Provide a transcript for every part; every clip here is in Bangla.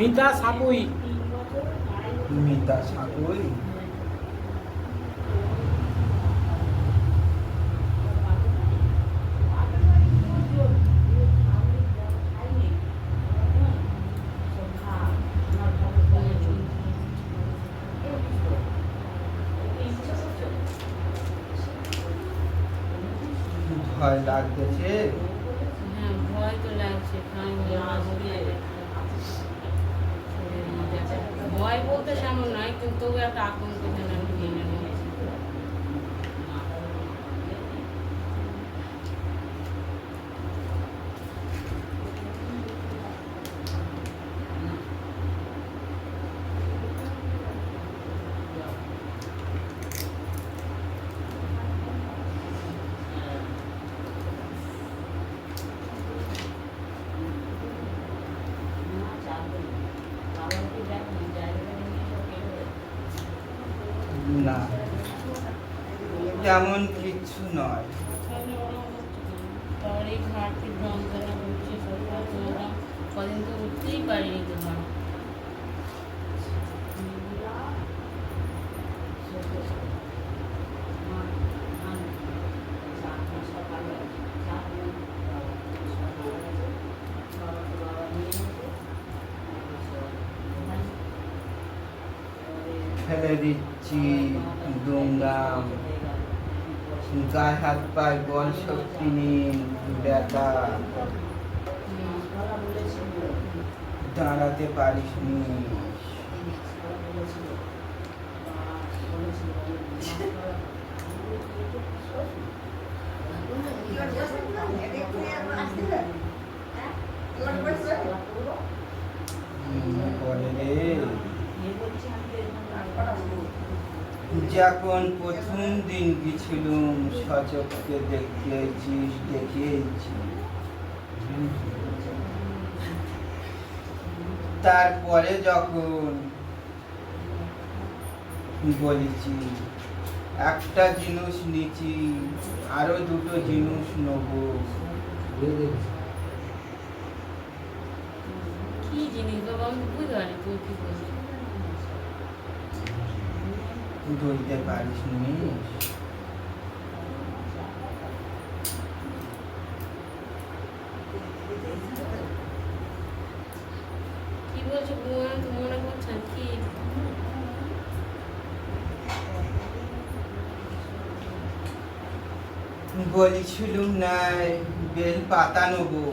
মিতা সাপুই। মিতা সাপুই। ভয় লাগতেছে? হ্যাঁ, ভয় তো লাগছে। ভয় বলতে তেমন নয়, কিন্তু তবু একটা আতঙ্ক যেন ঘিরে নিয়েছে। না, তেমন কিচ্ছু নয়। তাহলে এই ঘাটতির যন্ত্রণা হচ্ছে, কদিন তো উঠতেই পারিনি তোমার। ফেলে দিচ্ছি দুমদাম, গায়ে হাত পায়ে বল শক্তি নিন, ব্যথা, দাঁড়াতে পারিস নি। বলে রে, যখন প্রথম দিন গেছিলুম সচক্ষে দেখিয়েছি। তারপরে যখন বলেছি একটা জিনিস নিচ্ছি, আরো দুটো জিনিস নেব। কি জিনিস বাবা, আমি বুঝতে পারি তুই কি বলছিস। ধরতে পারিস নি? কি বলছো বৌমা, তো মনে করছেন কি? বলেছিলুম নাই বেল পাতা নেবো।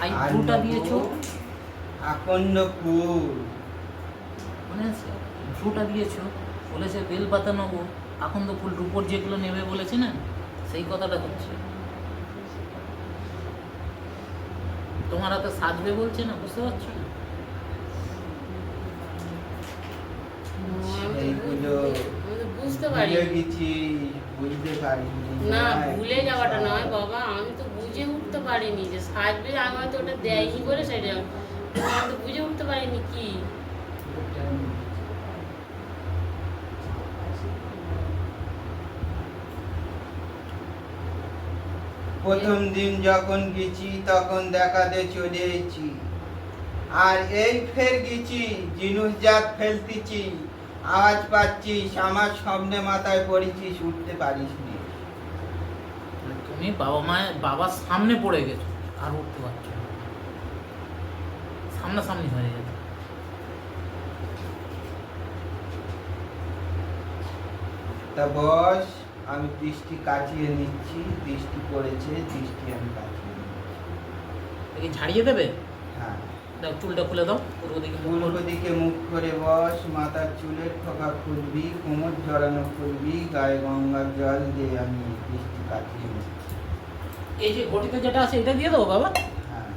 আর ফুলটা নেবো দিয়েছো, আকন্দ ফুল। মনে আছে? ফুলটা দিয়েছো, বলেছে বেল পাতা নেবো, আকন্দ ফুল, রূপোর যেগুলো নেবে বলেছে না, সেই কথাটা হচ্ছে। তোমার হাতে সাজবে বলছে না, বুঝতে পারছো না? সেইগুলো বুঝতে পারি ভুলে গেছি, বুঝতে পারিনি। না, ভুলে যাওয়াটা নয় বাবা, আমি তো বুঝে উঠতে পারিনি যে সাজবে। আমি হয়তো ওটা দেয়নি বলে সেটা আমি তো বুঝে উঠতে পারিনি কি। প্রথম দিন যখন গেছি তখন দেখাতে চলে এসেছি, আর এই ফের গেছি জিনিস জাত ফেলতেছি, আওয়াজ পাচ্ছিস, আমার সামনে মাথায় পড়েছিস, উঠতে পারিস নি। তুমি বাবার সামনে পড়ে গেছো, আর উঠতে পারছো না, সামনাসামনি হয়ে গেছে। তা বস, আমি দৃষ্টি কাটিয়ে নিচ্ছি, দৃষ্টি পড়েছে, দৃষ্টি আমি কাটিয়ে নিচ্ছি। দেখি ঝাড়িয়ে দেবে? হ্যাঁ, দাও, চুলটা খুলে দাও, পূর্ব দিকে মুখ পূর্ব করো। দিকে মুখ করে বস, মাথার চুলের খোকা খুলবি, কোমর জড়ানো খুলবি, গায়ে গঙ্গার জল দিয়ে আমি দৃষ্টি কাটিয়ে নিচ্ছি। এই যে ঘটিতে যেটা আছে এটা দিয়ে দাও বাবা। হ্যাঁ,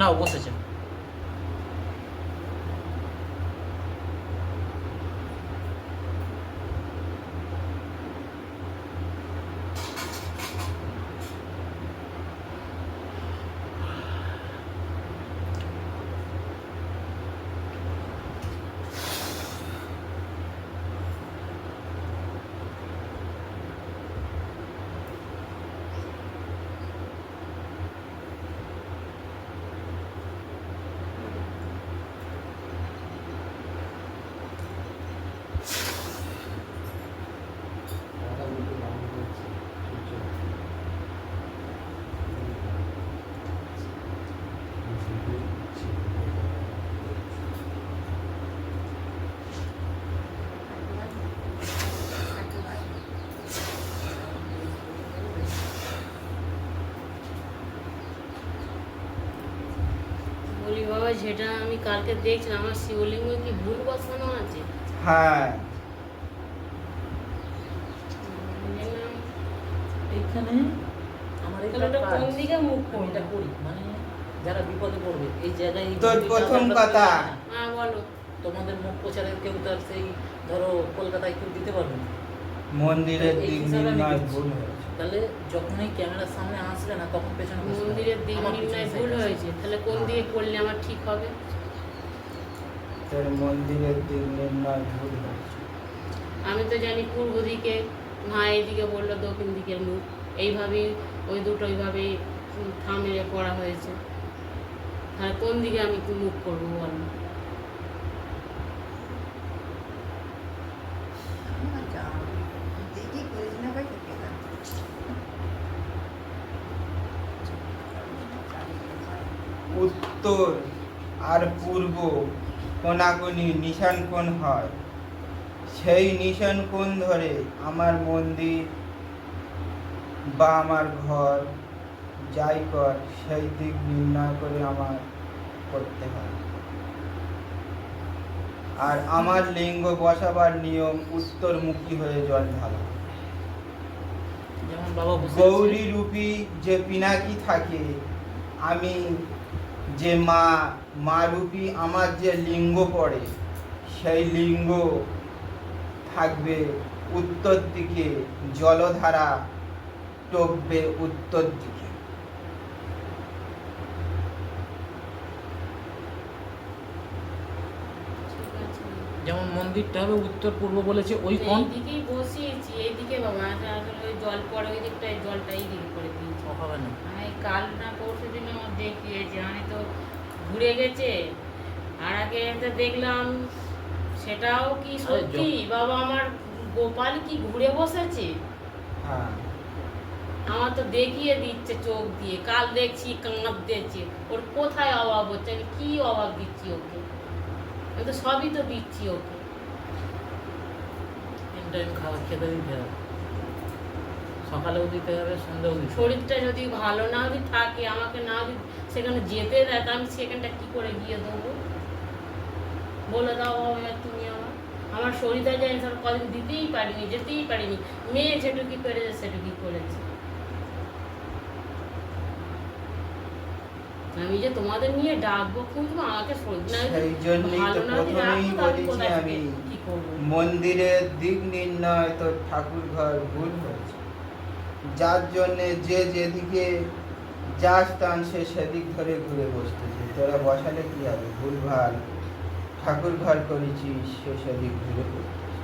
নাও, বসেছে। বাবা যেটা আমি কালকে দেখছিলাম আমার শিবলিঙ্গ কি ভুল বসানো আছে? হ্যাঁ, দেখলাম, এইখানে আমার তাহলে ওটা কোন দিকে মুখ আমি এটা করবে? করি, মানে যারা বিপদে পড়বে এই জায়গায় এই তোর মন্দিরটা প্রথম আমরা কথা। দিই না। হ্যাঁ বলো। তোমাদের মুখ প্রচারের কেউ তো আর সেই ধরো কলকাতায় কেউ দিতে পারবে না। মন্দিরের এই দিক হিসাবে আমি নির্ণয় দিচ্ছি। ভুল হয়েছে। তাহলে যখনই ক্যামেরার সামনে আসলে না তখন পেছনে বসতে হবে। মন্দিরের দিক আমার নির্ণয় পিছনে ভুল side আছে। হয়েছে, তাহলে কোন দিকে করলে আমার ঠিক হবে? তোর মন্দিরের দিক নির্ণয় ভুল হয়েছে। আমি তো জানি পূর্ব দিকে, মা এইদিকে বললো দক্ষিণ দিকের মুখ, এইভাবেই ওই দুটো ওইভাবেই থামে পড়া হয়েছে। তাহলে কোন দিকে আমি কি মুখ করবো বলো? উত্তর আর পূর্ব কোনাকুনি নিশান কোণ হয়, সেই নিশান কোণ ধরে আমার মন্দির বা আমার ঘর যাই কর সেই দিক নির্ণয় করে আমার করতে হয়। আর আমার লিঙ্গ বসাবার নিয়ম উত্তরমুখী হয়ে জল ঢালা। যেমন বাবা বসে আছে। গৌরী রূপী যে পিনাকি থাকে, আমি যে মা রূপী আমার যে লিঙ্গ পড়ে, সেই লিঙ্গ থাকবে উত্তর দিকে, জলধারা টপবে উত্তর দিকে। ঠিক আছে। যেমন মন্দিরটা হবে উত্তর পূর্ব বলেছে ওই কোণ এইদিকেই বসিয়েছি, এইদিকে বাবা আসলে ওই জল পড়ে ওই দিকটায়, জলটা এই দিকে করে দিয়েছি। হবে না। আমি কাল না পরশু দিন আমার দেখিয়েছি, আমি তো ঘুরে গেছে। আর আগে তো দেখলাম সেটাও কি সত্যি বাবা, আমার গোপাল কি ঘুরে বসেছে? হ্যাঁ, আমার তো দেখিয়ে দিচ্ছে চোখ দিয়ে, কাল দেখছি কাঁদ দিচ্ছে, ওর কোথায় অভাব হচ্ছে, আমি কি অভাব দিচ্ছি ওকে? আমি তো সবই তো দিচ্ছি ওকে। 3 টাইম খাবার খেতে দিতে হবে, সকালেও দিতে হবে সন্ধ্যাও দিতে হবে। শরীরটা যদি ভালো না যদি থাকে, আমাকে না যদি সেখানে যেতে দেয়, তা আমি সেখানটা কি করে গিয়ে দেবো? বলে দাও বাবা তুমি আমার শরীরটা যে আমি ধর কদিন দিতেই পারিনি, যেতেই পারিনি। মেয়ে যেটুকি পেরেছে সেটুকি করেছে। আমি যে তোমাদের নিয়ে ডাকবো খুঁজবো, আমাকে শরীর না যদি সেই জন্যই ভালো তো না যদি প্রথমেই রাখো, তাহলে বলেছি কোথায় আমি, থেকে কি করবো? মন্দিরের দিক নির্ণয় তো ঠাকুর ঘর ভুল হয়েছে, যার জন্যে যে যেদিকে যা স্থান সে সেদিক ধরে ঘুরে বসতেছে। তোরা বসালে কি হবে? ভুলভাল ঠাকুর ঘর করেছিস, সে সেদিক ঘুরে পড়তেছে।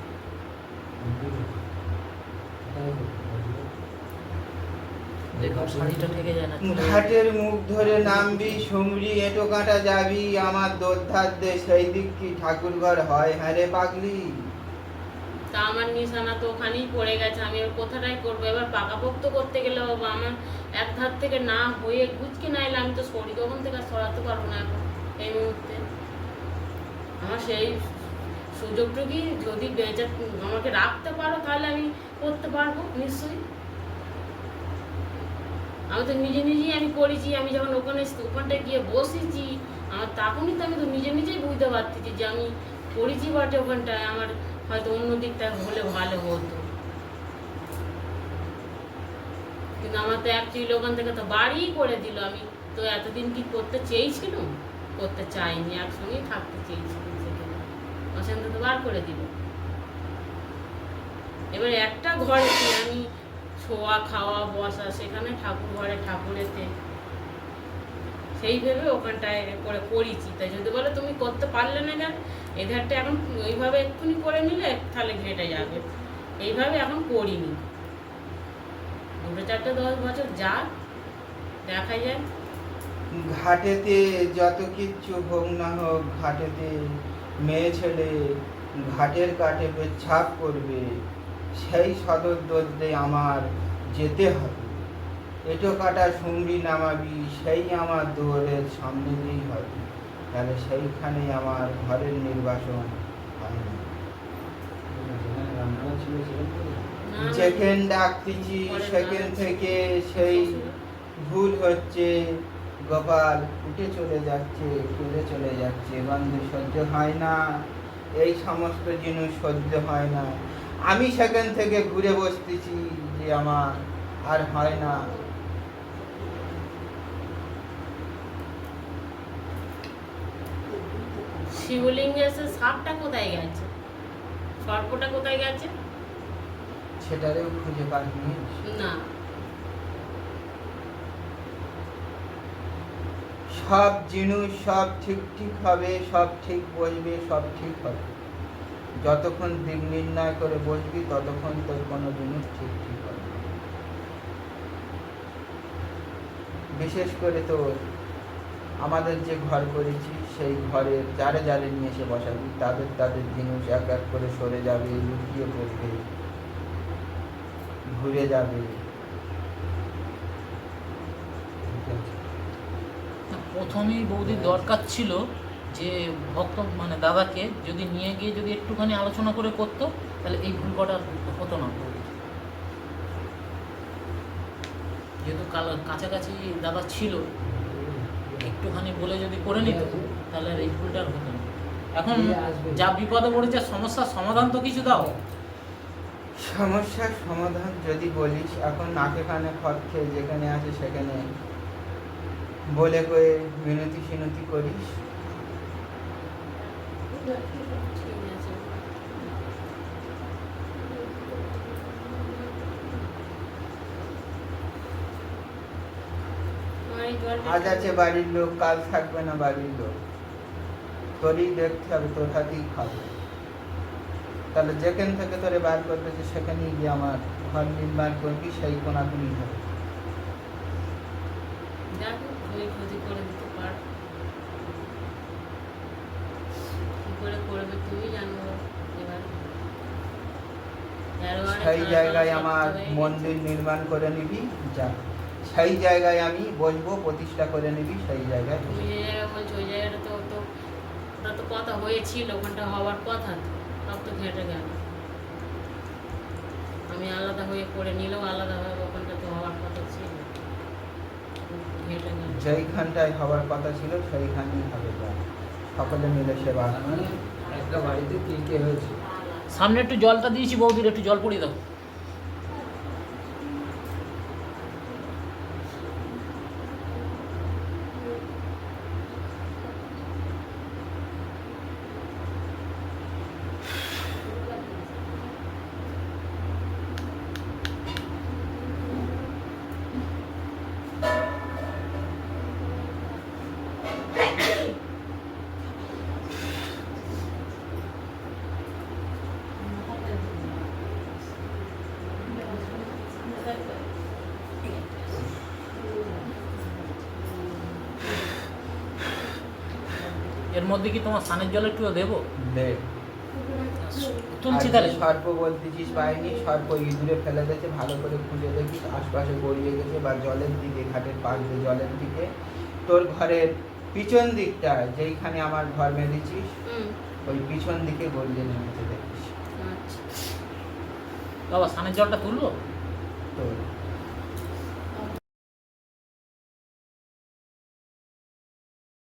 দেখো শাড়িটা ঠেকে যায় না। ঘাটের মুখ ধরে নামবি, সুমরি এঁটো কাঁটা যাবি, আমার দোধার দে সেই দিক কি ঠাকুর ঘর হয়? হ্যাঁ রে পাগলি। তা আমার নিশানা তো ওখানেই পড়ে গেছে, আমি এবার কোথাটাই করবো? এবার পাকাপোক্ত করতে গেলে বাবা আমার এক ধার থেকে না হয়ে গুচকে না এলে আমি তো শরীর ওখান থেকে আর সরাতে পারবো না এখন এই মুহূর্তে। আমার সেই সুযোগটুকুই যদি বেঁচে আমাকে রাখতে পারো তাহলে আমি করতে পারবো নিশ্চয়ই। আমি তো নিজে নিজেই আমি করেছি, আমি যখন ওখানটায় গিয়ে বসেছি আমার তখনই তো আমি তো নিজে নিজেই বুঝতে পারতেছি যে আমি করেছি বটে ওখানটায়, আমার হয়তো অন্য দিকটা হলে ভালো হতো। কিন্তু আমার তো অ্যাকচুয়ালি ওখান থেকে তো বাড়িই করে দিল। আমি তো এতদিন কি করতে চেয়েছিলাম? করতে চাইনি, একসঙ্গেই থাকতে চেয়েছিলাম, সেখানে অশান্ত তো বার করে দিল। এবার একটা ঘরে আমি শোয়া খাওয়া বসা, সেখানে ঠাকুর ঘরে ঠাকুরেতে সেই ভেবে ওখানটায় করে করেছি। তাই যদি বলে তুমি করতে পারলে না কেন, এধারটা এখন ওইভাবে এক্ষুনি করে নিলে তাহলে ঘেটে যাবে, এইভাবে এখন করিনি। 2-4-10 বছর যাক, দেখা যায়। ঘাটেতে যত কিচ্ছু হোক না হোক, ঘাটেতে মেয়ে ছেলে ঘাটের কাটে পেচ্ছাপ করবে, সেই সদর দোদ্দে আমার যেতে হবে। এটো কাটা সুমরি নামাবি, সেই আমার দুয়ারের সামনে দিয়েই হবে। তাহলে সেইখানে আমার ঘরের নির্বাসন হয় না। যেখানে ডাকতেছি সেখান থেকে সেই ভুল হচ্ছে, গোপাল উঠে চলে যাচ্ছে, চলে চলে যাচ্ছে, গন্ধ সহ্য হয় না, এই সমস্ত জিনিস সহ্য হয় না। আমি সেখান থেকে ঘুরে বসতেছি যে আমার আর হয় না। শিবলিঙ্গে এসে সাপটা কোথায় গেছে, সর্পটা কোথায় গেছে? সেটারেও খুঁজে পাইনি। না, সব জিনিস সব ঠিক ঠিক হবে, সব ঠিক বসবে, সব ঠিক হবে। যতক্ষণ দিক নির্ণয় করে বসবি ততক্ষণ তোর কোনো জিনিস ঠিক ঠিক হবে। বিশেষ করে তোর আমাদের যে ঘর করেছি সেই ঘরের যারে যারে নিয়ে এসে বসাবি, তাদের তাদের জিনিস এক এক করে সরে যাবে, লুকিয়ে পড়বে, ঘুরে যাবে। প্রথমেই বৌদির দরকার ছিল যে ভক্ত মানে দাদাকে যদি নিয়ে গিয়ে যদি একটুখানি আলোচনা করে করতো, তাহলে এই ভুল কটা হতো না বৌদির। যেহেতু কাছাকাছি দাদা ছিল, একটুখানি বলে যদি করে নিত তাহলে আর এই ভুলটা আর হতো না। এখন যা বিপদে পড়েছে, সমস্যার সমাধান তো কিছু দাও। সমস্যার সমাধান যদি বলিস, এখন নাকে কানে খত খেয়ে যেখানে আছে সেখানে বলে কয়ে মিনতি সিনতি করিস। ঠিক আছে। আমার এই জলটা আজ আছে বাড়ির লোক, কাল থাকবে না বাড়ির লোক, তোরই দেখতে হবে, তোর হাতেই খাবে। তাহলে যেখান থেকে তোরে বার করতেছে সেখানেই গিয়ে আমার ঘর নির্মাণ করবি, সেই কোনাকুনি হবে। দেখো তুমি ক্ষতি করে দিতে পারো, কি করে করবে তুমি জানো। এবার সেই জায়গায় আমার মন্দির নির্মাণ করে নিবি, যা সেই জায়গায় আমি বসবো, প্রতিষ্ঠা করে নিবি, সেই জায়গায় তুমি যে জায়গায় বলছো ওই জায়গাটা তো তো ওটা তো কথা হয়েছিল, ওখানটা হওয়ার কথা তো, সব তো ঘেটে গেল। আমি আলাদা হয়ে করে নিলেও আলাদাভাবে ওখানটা তো হওয়ার কথা ছিল, ঘেটে গেল। যেইখানটায় হওয়ার কথা ছিল সেইখানেই হবে, যা সকলে মিলে সেবা। মানে একটা বাড়িতে কে কে হয়েছে? সামনে একটু জলটা দিয়েছি বৌদির, একটু জল পড়িয়ে দাও। এর মধ্যে কি তোমার স্নানের জল একটু দেবো? দে। তুলছি আর তাহলে। সর্প বলতেছিস পাইনি, সর্প ইঁদুরে ফেলে দিয়েছে, ভালো করে খুঁজে দেখিস আশপাশে গড়িয়ে গেছে, বা জলের দিকে, ঘাটের পাশ দিয়ে জলের দিকে, তোর ঘরের পিছন দিকটা যেইখানে আমার ঘর বেঁধেছিস ওই পিছন দিকে গড়িয়ে নেমেছে দেখিস। আচ্ছা। বাবা স্নানের জলটা তুলবো? তোর